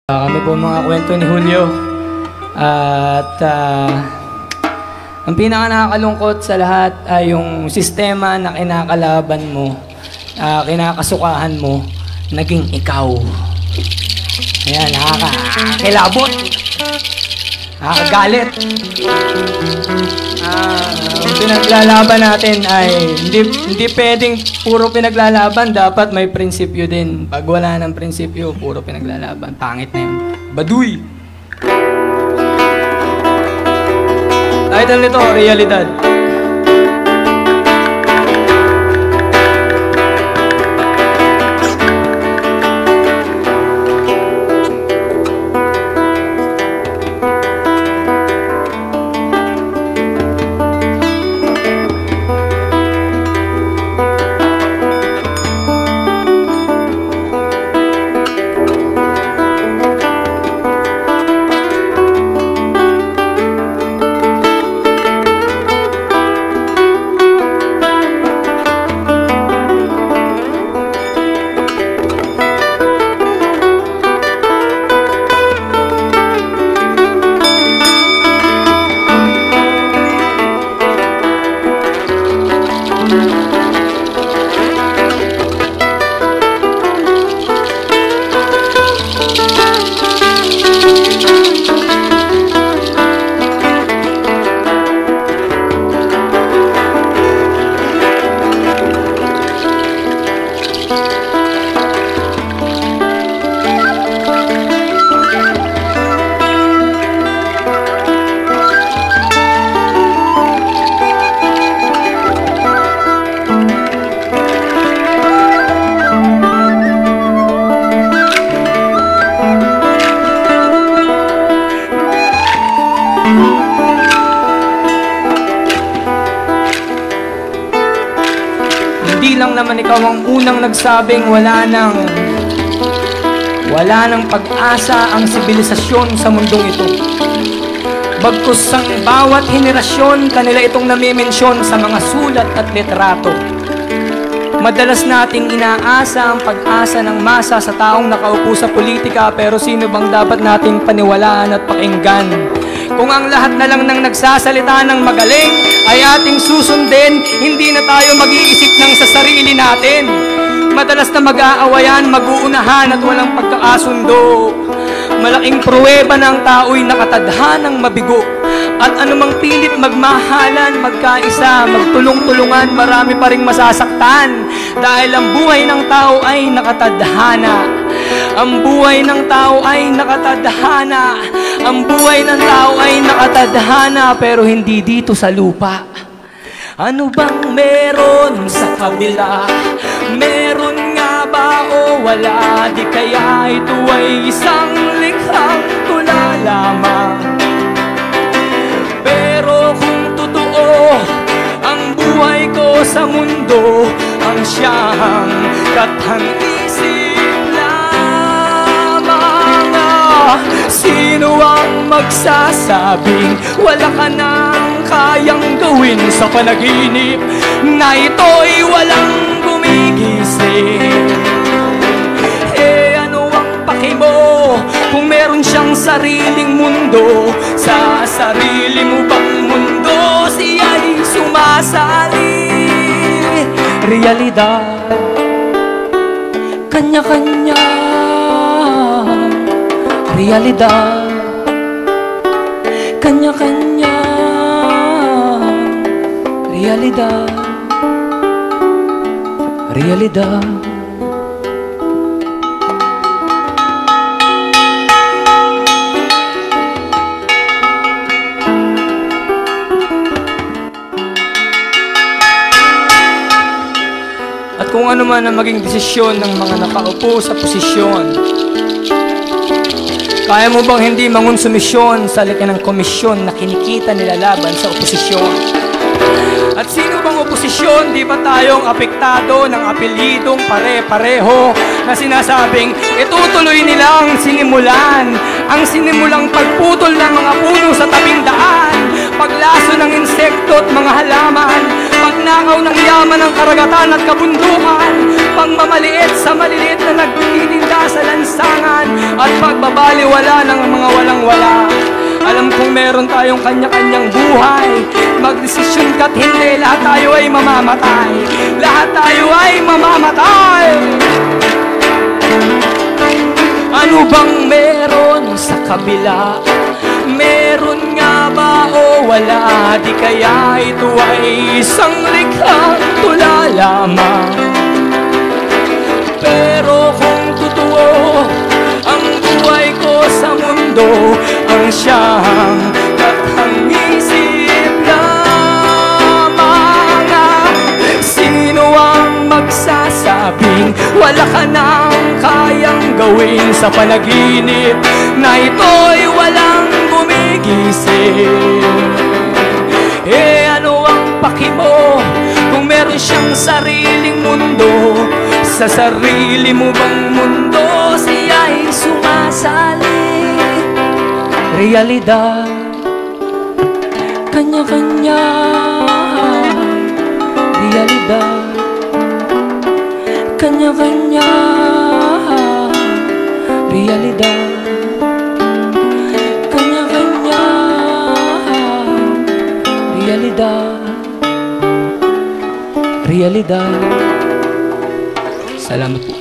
Kami po mga kwento ni Julio at ang pinaka nakakalungkot sa lahat ay yung sistema na kinakalaban mo, kinakasukahan mo, naging ikaw. Ayan, nakakilabot, nakakagalit. Ang pinaglalaban natin ay hindi pwedeng puro pinaglalaban, dapat may prinsipyo din. Pag wala ng prinsipyo, puro pinaglalaban. Pangit na yun. Baduy! Title nito, Realidad. Hindi lang naman ikaw ang unang nagsabing wala nang pag-asa ang sibilisasyon sa mundong ito. Bagkus ang bawat henerasyon, kanila itong namimensyon sa mga sulat at litrato. Madalas nating inaasa ang pag-asa ng masa sa taong nakaupo sa politika, pero sino bang dapat nating paniwalaan at pakinggan? Kung ang lahat na lang ng nagsasalita ng magaling ay ating susundin, hindi na tayo mag-iisip ng sa sarili natin. Madalas na mag-aawayan, mag-uunahan at walang pagkakasundo. Malaking pruweba ng tao'y nakatadhanang mabigo. At anumang pilit magmahalan, magkaisa, magtulong-tulungan, marami pa ring masasaktan. Dahil ang buhay ng tao ay nakatadhana. Ang buhay ng tao ay nakatadhana. Ang buhay ng tao ay nakatadhana, pero hindi dito sa lupa. Ano bang meron sa kabila? Meron nga ba o wala? Di kaya ito ay isang likhang tula lamang. Pero kung totoo ang buhay ko sa mundo, ang siyang katang-isip lamang. Sino ang magsasabing wala ka nang kayang gawin sa panaginip na ito'y walang gumigising? Eh ano ang paki mo kung meron siyang sariling mundo? Sa sarili mo bang mundo siya'y sumasali? Realidad, kanya-kanya. Realidad, kanya-kanya. Realidad, realidad. At kung ano man ang maging desisyon ng mga nakaupo sa posisyon, kaya mo bang hindi mangonsumisyon sa laki ng komisyon na kinikita nila laban sa oposisyon? At sino bang oposisyon? Di ba tayong apektado ng apelyidong pare-pareho na sinasabing itutuloy nilang sinimulan ang sinimulang pagputol ng mga puno sa tabing daan paglaso ng insekto at mga halaman, pagnakaw ng yaman ng karagatan at kabundukan, pagmamaliit sa maliliit na nagtitinda sa lansangan, at pagbabaliwala ng mga walang-wala. Alam kong meron tayong kanya-kanyang buhay, magdesisyon ka't hindi, lahat tayo ay mamamatay. Lahat tayo ay mamamatay. Ano bang meron sa kabila? Meron nga ba o wala? Di kaya ito ay isang likhang tula lamang. Pero kung totoo ang buhay ko sa mundo, ang siyang kathangisip lamang. Sino ang magsasabing wala ka nang kayang gawin sa panaginip na ito'y walang gumigising? Ano ang paki mo kung meron siyang sariling mundo? Sa sarili mo bang mundo siya'y sumasali? Realidad, kanya-kanya. Realidad, kanya-kanya. Realidad, kanya-kanya. Realidad, realidad. Salamat po.